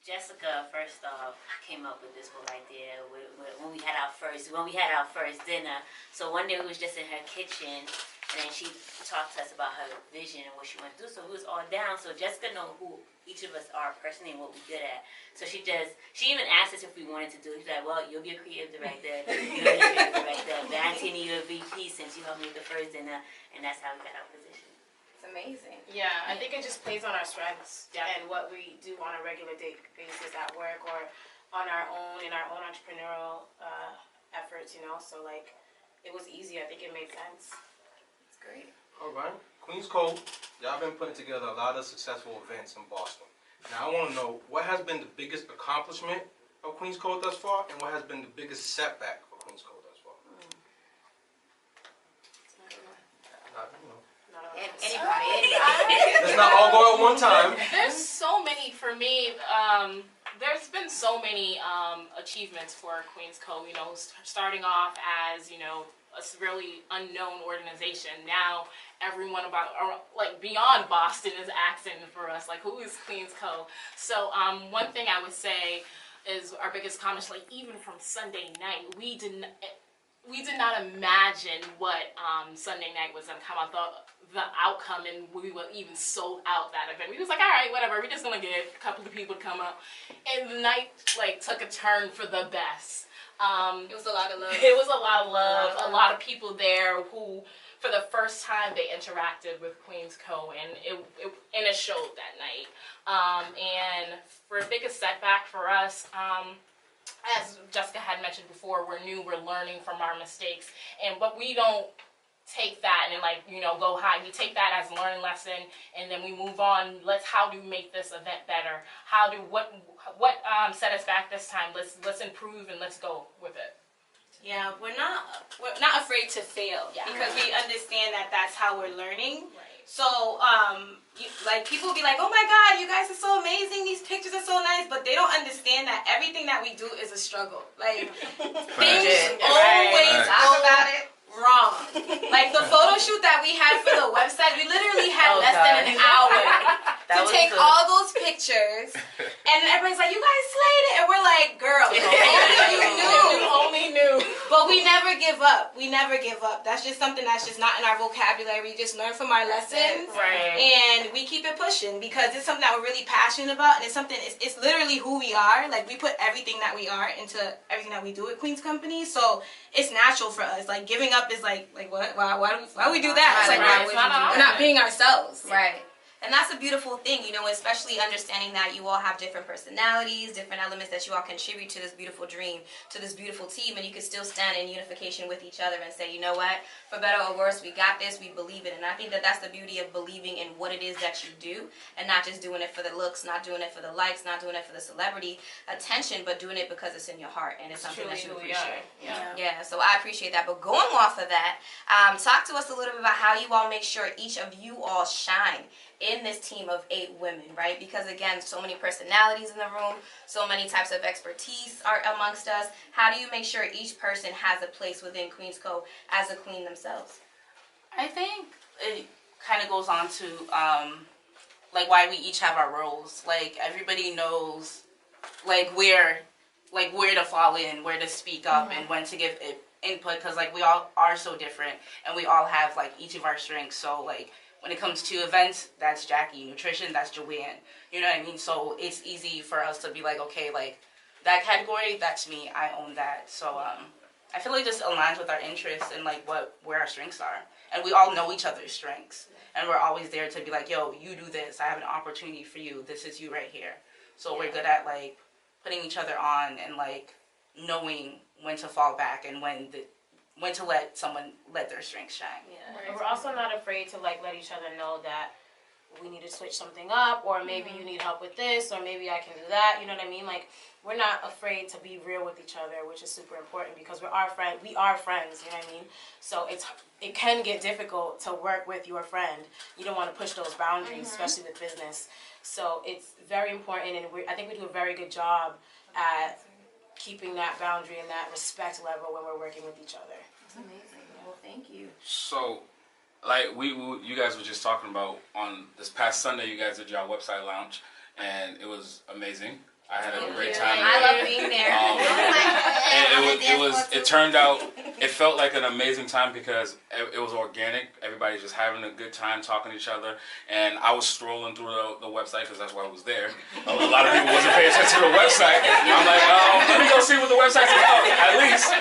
Jessica first off came up with this whole idea when we had our first dinner. So one day we was just in her kitchen, and then she talked to us about her vision and what she wanted to do. So we was all down. So Jessica know who each of us are personally and what we're good at. So she even asked us if we wanted to do it. She's like, well, you'll be a creative director. You'll be a creative director. Valentini, you're a VP since you helped me with the first dinner, and that's how we got our position. Amazing. Yeah, I think it just plays on our strengths and what we do on a regular day basis at work or on our own, in our own entrepreneurial efforts, you know. So, like, it was easy. I think it made sense. It's great. All right. Queen's Code, y'all been putting together a lot of successful events in Boston. Now, I want to know, what has been the biggest accomplishment of Queen's Code thus far, and what has been the biggest setback for Queen's Code thus far? Anybody. Let's not all go at one time. There's so many for me. There's been so many achievements for Queen's Code. You know, starting off as, you know, a really unknown organization. Now everyone like beyond Boston is asking for us, like, who is Queen's Code? So one thing I would say is our biggest accomplishment. Like, even from Sunday night, we did not imagine what Sunday night was going to come out, the outcome, and we were even sold out that event. We was like, all right, whatever, we're just going to get a couple of people to come up. And the night, like, took a turn for the best. It was a lot of love. It was a lot of love. A lot of people there who, for the first time, they interacted with Queen's Code, and it showed that night. And for the biggest setback for us, as Jessica had mentioned before, we're new, we're learning from our mistakes, but we don't take that and, like, you know, go high. We take that as a learning lesson, and then we move on. How do we make this event better? What set us back this time? Let's improve and let's go with it. Yeah, we're not afraid to fail, because we understand that that's how we're learning. Right. So, like, people will be like, oh my God, you guys are so amazing, these pictures are so nice, but they don't understand that everything that we do is a struggle. Like, things always talk about it. Wrong. Like, the photo shoot that we had for the website, we literally had less than an hour to take all those pictures, and everybody's like, you guys slayed it, and we're like, girl, only you knew. But we never give up. We never give up. That's just something that's just not in our vocabulary. We just learn from our lessons, and we keep it pushing, because it's something that we're really passionate about, and it's literally who we are. Like, we put everything that we are into everything that we do at Queen's Company, so it's natural for us. Like, giving up is like what? Why do we do that? It's like, we're not being ourselves. Right. And that's a beautiful thing, you know, especially understanding that you all have different personalities, different elements that you all contribute to this beautiful dream, to this beautiful team, and you can still stand in unification with each other and say, you know what, for better or worse, we got this, we believe it. And I think that that's the beauty of believing in what it is that you do, and not just doing it for the looks, not doing it for the likes, not doing it for the celebrity attention, but doing it because it's in your heart, and it's something that you appreciate. Yeah, so I appreciate that. But going off of that, talk to us a little bit about how you all make sure each of you all shine in this team of 8 women, right? Because again, so many personalities in the room, so many types of expertise are amongst us. How do you make sure each person has a place within Queen's Code as a queen themselves? I think it kind of goes on to like why we each have our roles. Like, everybody knows like where to fall in, where to speak up, and when to give input, because like we all are so different, and we all have like each of our strengths. So like, when it comes to events, that's Jackie. Nutrition, that's Joanne. You know what I mean? So it's easy for us to be like, okay, like, that category, that's me. I own that. So I feel like this aligns with our interests and like where our strengths are. And we all know each other's strengths. And we're always there to be like, yo, you do this. I have an opportunity for you. This is you right here. So we're good at like putting each other on and like knowing when to fall back and when to let someone let their strengths shine. Yeah. Right. We're also not afraid to like let each other know that we need to switch something up, or maybe you need help with this, or maybe I can do that. You know what I mean? Like, we're not afraid to be real with each other, which is super important, because we are friends. You know what I mean? So it can get difficult to work with your friend. You don't want to push those boundaries, especially with business. So it's very important, and I think we do a very good job at keeping that boundary and that respect level when we're working with each other. That's amazing. Well, thank you. So, like you guys were just talking about on this past Sunday, you guys did your website launch, and it was amazing. I had a great time. I there. love being there. It turned out, it felt like an amazing time because it was organic. Everybody's just having a good time talking to each other. And I was strolling through the website because that's why I was there. A lot of people wasn't paying attention to the website. I'm like, let me go see what the website's about, at least.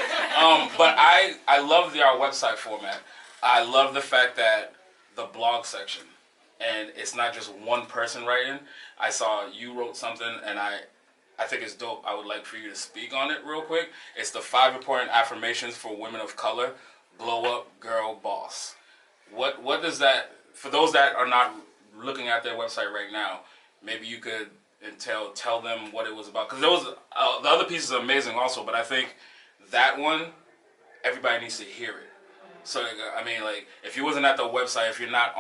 But I love our website format. I love the fact that the blog section, and it's not just one person writing. I saw you wrote something, and I think it's dope. I would like for you to speak on it real quick. It's the 5 important affirmations for women of color. Glow up, girl, boss. What does that, for those that are not looking at their website right now, maybe you could tell them what it was about. Because there was, the other pieces are amazing also, but I think that one, everybody needs to hear it. So, I mean, like, if you wasn't at the website, if you're not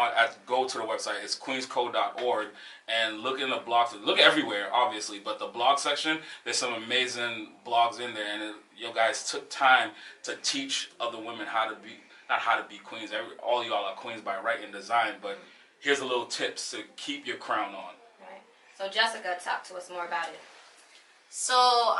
go to the website. It's queenscode.org, and look in the blogs. Look everywhere, obviously, but the blog section, there's some amazing blogs in there, and you guys took time to teach other women how to be, not how to be queens. All y'all are queens by right and design, but here's a little tips to keep your crown on. Right. So, Jessica, talk to us more about it. So,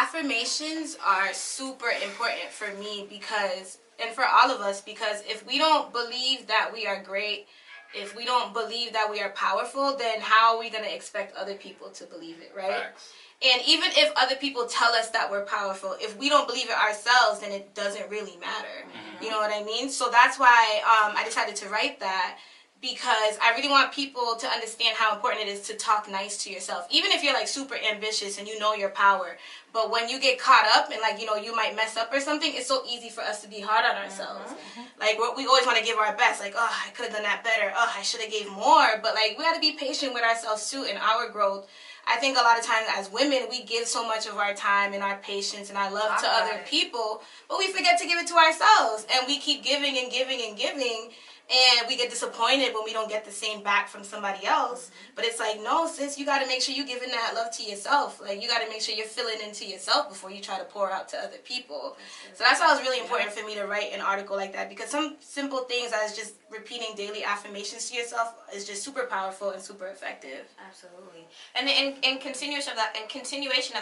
affirmations are super important for me because, and for all of us, because if we don't believe that we are great, if we don't believe that we are powerful, then how are we going to expect other people to believe it, right? Facts. And even if other people tell us that we're powerful, if we don't believe it ourselves, then it doesn't really matter. Mm-hmm. You know what I mean? So that's why I decided to write that, because I really want people to understand how important it is to talk nice to yourself. Even if you're like super ambitious and you know your power, but when you get caught up and like, you know, you might mess up or something, it's so easy for us to be hard on ourselves. Mm-hmm. Like we always want to give our best, like, oh, I could have done that better. Oh, I should have gave more. But like, we got to be patient with ourselves too in our growth. I think a lot of times as women, we give so much of our time and our patience and our love to other people, but we forget to give it to ourselves. And we keep giving and giving and giving. And we get disappointed when we don't get the same back from somebody else. Mm-hmm. But it's like, no, sis, you got to make sure you're giving that love to yourself. Like, you got to make sure you're filling into yourself before you try to pour out to other people. Mm-hmm. So that's why it was really important for me to write an article like that, because some simple things as just repeating daily affirmations to yourself is just super powerful and super effective. Absolutely. And in continuation of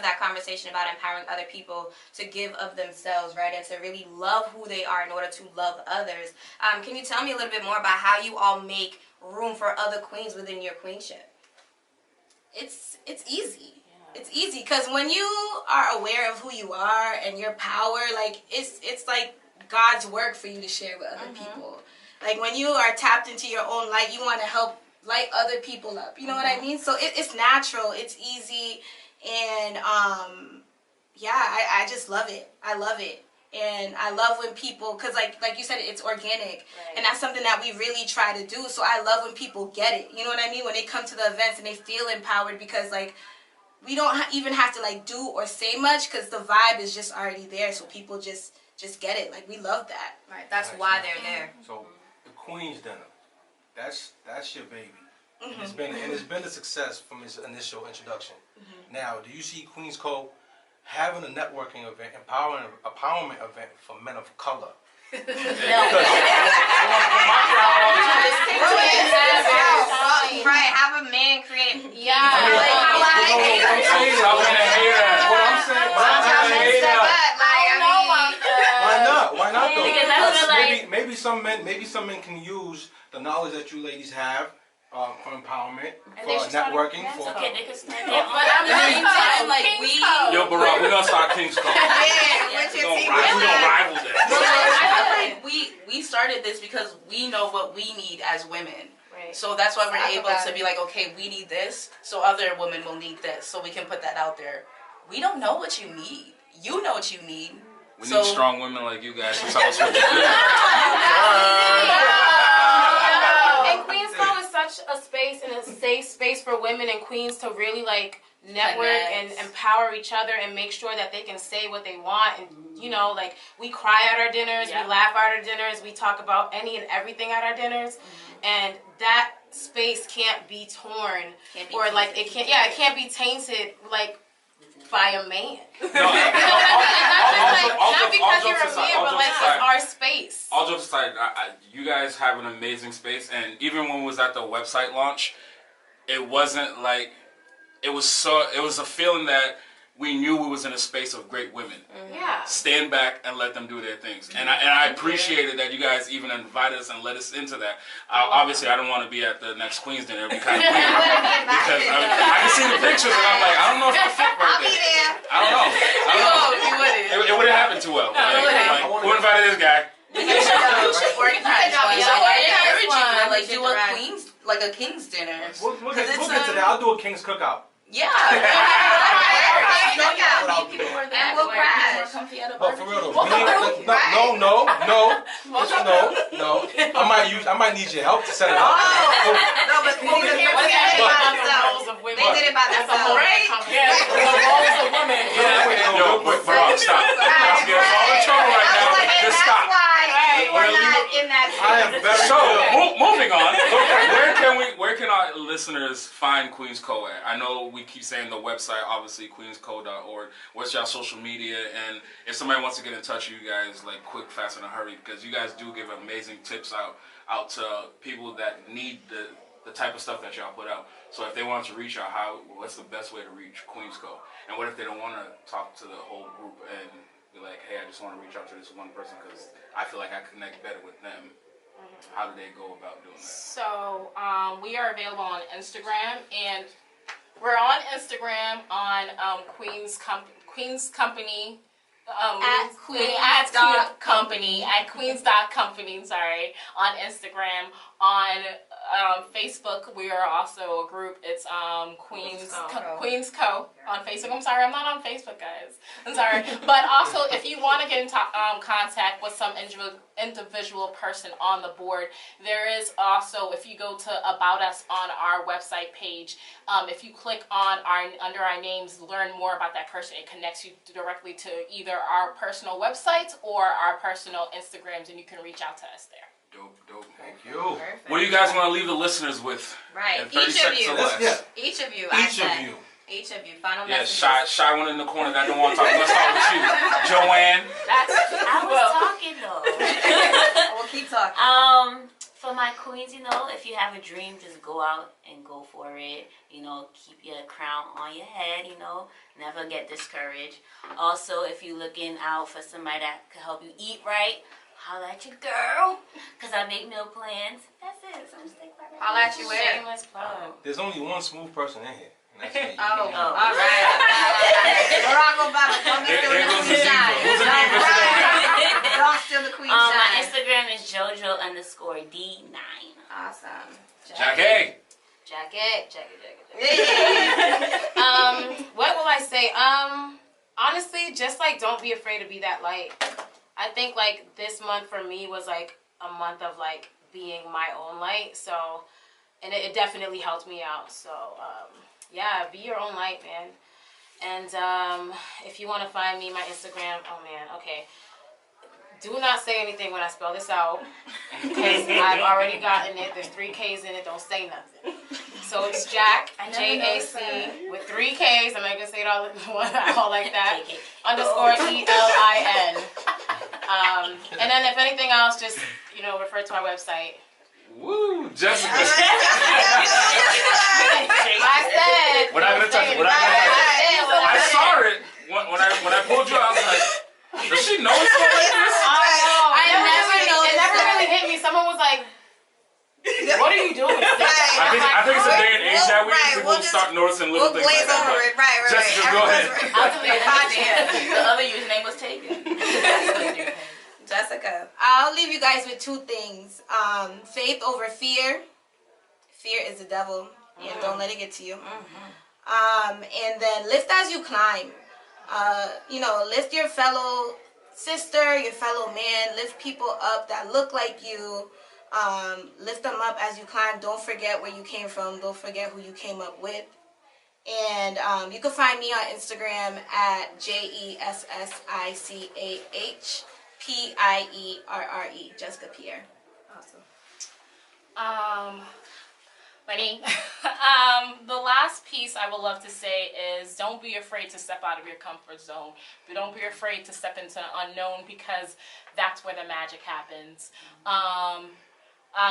that conversation about empowering other people to give of themselves, right, and to really love who they are in order to love others, can you tell me a little bit more about how you all make room for other queens within your queenship? It's easy. Yeah. It's easy because when you are aware of who you are and your power, like it's like God's work for you to share with other people. Like when you are tapped into your own light, you want to help light other people up. You know what I mean? So it's natural. It's easy, and I just love it. I love it. And I love when people, because like you said, it's organic. Right. And that's something that we really try to do. So I love when people get it. You know what I mean? When they come to the events and they feel empowered, because like we don't even have to like do or say much, because the vibe is just already there. So people just get it. Like we love that. Right. That's why they're there. So the Queen's Dinner, that's your baby. Mm-hmm. And it's been a success from its initial introduction. Mm-hmm. Now, do you see Queen's Code having a networking event, empowerment event for men of color? Right, have a man create. Why not though? Because maybe some men can use the knowledge that you ladies have for empowerment, for networking, for. Okay, they can stand but I'm not like Yo, Barack, we're gonna start King's Code. We're gonna rival this. I feel like we started this because we know what we need as women. Right. So that's why we're able to be like, okay, we need this, so other women will need this, so we can put that out there. We don't know what you need. You know what you need. We need strong women like you guys to tell us what to do. And Queen's Code is such a space and a safe space for women and queens to really like network and empower each other and make sure that they can say what they want. And you know, like we cry at our dinners, we laugh at our dinners, we talk about any and everything at our dinners, and that space can't be torn or like it can't be tainted like by a man. Not because you're a man, but like it's our space. All jokes aside, you guys have an amazing space, and even when we was at the website launch, it wasn't like it was a feeling that we knew we was in a space of great women. Yeah. Stand back and let them do their things. And I appreciated that you guys even invited us and let us into that. Obviously, I don't want to be at the next Queen's dinner. It'd be kind of weird. Because I can see the pictures and I'm like, I don't know if I fit right I'll be there. I don't know. You wouldn't. It wouldn't happen too well. Like, who invited this guy? You should organize one. You should Encourage organize you to one. like do a Interact. queen's, like a king's dinner. We'll get it's, to that. I'll do a King's Cookout. Yeah. And we'll crash. But for real though, no. I might need your help to set it up. No, but they did it by themselves. They did it by themselves. Right? Yeah, the roles of women. Yo, but Barack, stop. Let's get us all in trouble right now. Just stop. We're not in that. I am very So, good. moving on. Where can our listeners find Queens Co at? I know we keep saying the website, obviously queensco.org. What's your social media? And if somebody wants to get in touch with you guys, like quick, fast, in a hurry, because you guys do give amazing tips out to people that need the type of stuff that y'all put out. So if they want to reach out, what's the best way to reach Queens Co? And what if they don't want to talk to the whole group and be like, hey, I just want to reach out to this one person because I feel like I connect better with them? How do they go about doing that? So we are available on Instagram, and we're on Instagram on Queen's Company. At Queens.company, sorry, on Instagram. On Facebook, we are also a group. It's Queens Co. on Facebook. I'm sorry, I'm not on Facebook, guys. I'm sorry. But also, if you want to get in contact with some individual person on the board, there is also, if you go to About Us on our website page, if you click on under our names, learn more about that person, it connects you directly to either our personal websites or our personal Instagrams, and you can reach out to us there. Dope. Thank you. What do you guys want to leave the listeners with? Right. In 30 Each of seconds you. or less? Yeah. Each of you. Each of you. Final Yeah, message. shy one in the corner that don't want to talk. Let's start with you, Joanne. I was talking though. We'll keep talking. For my queens, if you have a dream, just go out and go for it. Keep your crown on your head, never get discouraged. Also, if you're looking out for somebody that can help you eat right, holla at your girl, because I make meal plans. That's it. So I'm stick by that. Holla at you where? Shameless plug. There's only one smooth person in here. And that's me. Oh, all right. Barack Obama, don't steal the queen shine. Who's the diva today? Don't steal the queen My shine. Instagram is JoJo_D9. Awesome. Jackie. Jacket. What will I say? Honestly, just like don't be afraid to be that light. I think like this month for me was like a month of like being my own light. So, and it definitely helped me out. So, yeah, be your own light, man. And if you want to find me, my Instagram. Oh man, okay. Do not say anything when I spell this out, because I've already gotten it. There's 3 K's in it. Don't say nothing. So it's Jack, J-A-C, with 3 K's. I'm not going to say it all like that. _ELIN. And then if anything else, just, refer to our website. Woo, Jessica. I said. We're not gonna touch it. I saw it when I pulled you out. I was like, does she know it's going like this? It never really hit me. Someone was like, "What are you doing?" I think it's a day and age that we people we'll start noticing little things like glaze that. over it. Right. Jessica, go ahead. I'll delete it. The other username was taken. Jessica. I'll leave you guys with 2 things. Faith over fear. Fear is the devil. Yeah, don't let it get to you. And then lift as you climb. Lift your fellow sister, your fellow man. Lift people up that look like you. Lift them up as you climb. Don't forget where you came from. Don't forget who you came up with. And you can find me on Instagram at JESSICAHPIERRE, Jessica Pierre. Awesome. Funny. The last piece I would love to say is don't be afraid to step out of your comfort zone. But don't be afraid to step into the unknown, because that's where the magic happens.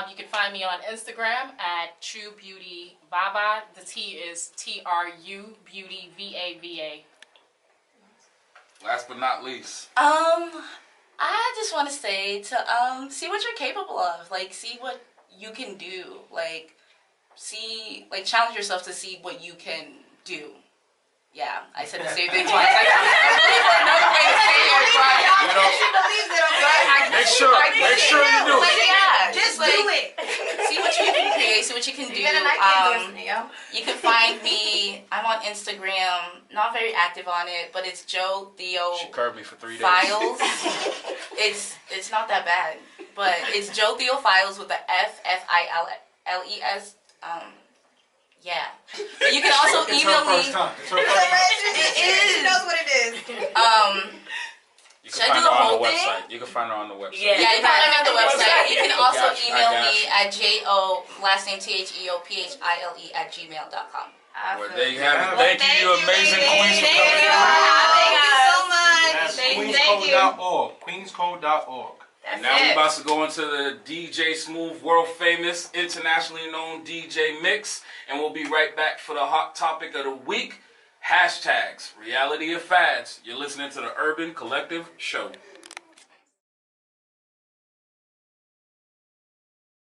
You can find me on Instagram at True Beauty Vava. The T is TRU Beauty VAVA. Last but not least. I just want to say to see what you're capable of. Like, see what you can do. Like, challenge yourself to see what you can do. Yeah, I said the same thing twice. I'm looking for another way to say it, but You know, She believes it, okay? make sure you do like, it. yeah, Just like, do it. see what you can create, see what you can do. You better not get endorsement, yo. You can find me. I'm on Instagram. Not very active on it, but it's Joe Theo She curbed me for 3 days. Files. It's not that bad, but it's Joe Theo Files with the FFILES. Yeah. But you can also It's email her me. first time. It's her first time. She knows what it is. You Should I can do find the her on whole the thing? website. You can find her on the website. Yeah. Yeah, you can find me on the website. You can also got you, I email got me you. at JO, last name THEOPHILE@gmail.com. Well, there you have it. Well, Thank you, you amazing ladies. queens, for Thank coming you. out. Thank you so much. Yes, Thank you. queenscode.org. Queenscode.org. And now we're about to go into the DJ Smooth, world famous, internationally known DJ mix. And we'll be right back for the hot topic of the week. Hashtags, reality of fads. You're listening to the Urban Collective Show.